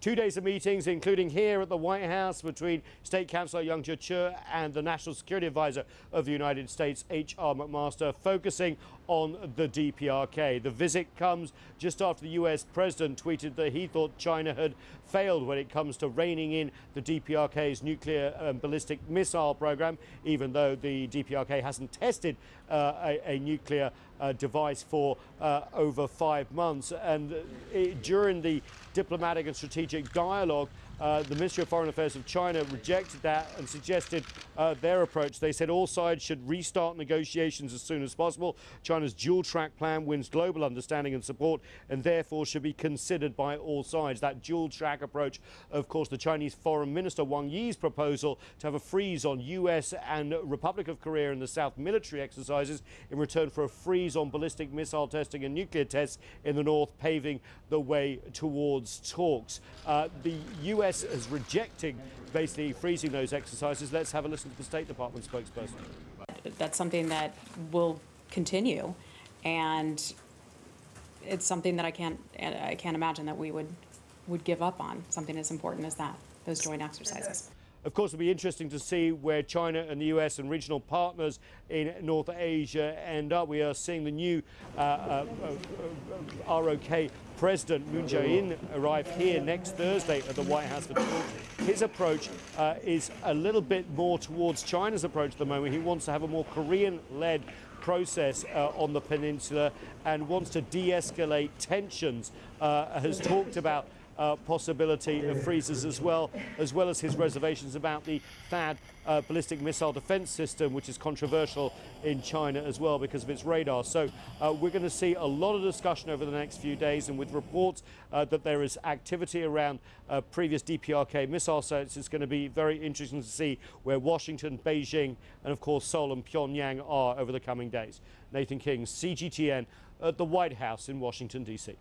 2 days of meetings, including here at the White House between State Counsellor Yang Jiechi and the National Security Advisor of the United States, H.R. McMaster, focusing on the DPRK. The visit comes just after the US president tweeted that he thought China had failed when it comes to reining in the DPRK's nuclear and ballistic missile program, even though the DPRK hasn't tested a nuclear device for over 5 months. And during the diplomatic and strategic dialogue, the Ministry of Foreign Affairs of China rejected that and suggested their approach. They said all sides should restart negotiations as soon as possible. China's dual-track plan wins global understanding and support and therefore should be considered by all sides. That dual-track approach, of course, the Chinese Foreign Minister Wang Yi's proposal to have a freeze on US and Republic of Korea and the South military exercises in return for a freeze on ballistic missile testing and nuclear tests in the North, paving the way towards talks. The US is rejecting basically freezing those exercises. Let's have a listen to the State Department spokesperson. That's something that will continue, and it's something that I can't imagine that we would give up on, something as important as that, those joint exercises. Of course, it'll be interesting to see where China and the US and regional partners in North Asia end up. We are seeing the new ROK President Moon Jae-in arrive here next Thursday at the White House for talks. His approach is a little bit more towards China's approach at the moment. He wants to have a more Korean-led process on the peninsula and wants to de-escalate tensions, has talked about possibility of freezes as well as his reservations about the THAAD ballistic missile defense system, which is controversial in China as well because of its radar. So we're going to see a lot of discussion over the next few days, and with reports that there is activity around previous DPRK missile sites, it's going to be very interesting to see where Washington, Beijing, and of course Seoul and Pyongyang are over the coming days. Nathan King, CGTN at the White House in Washington, D.C.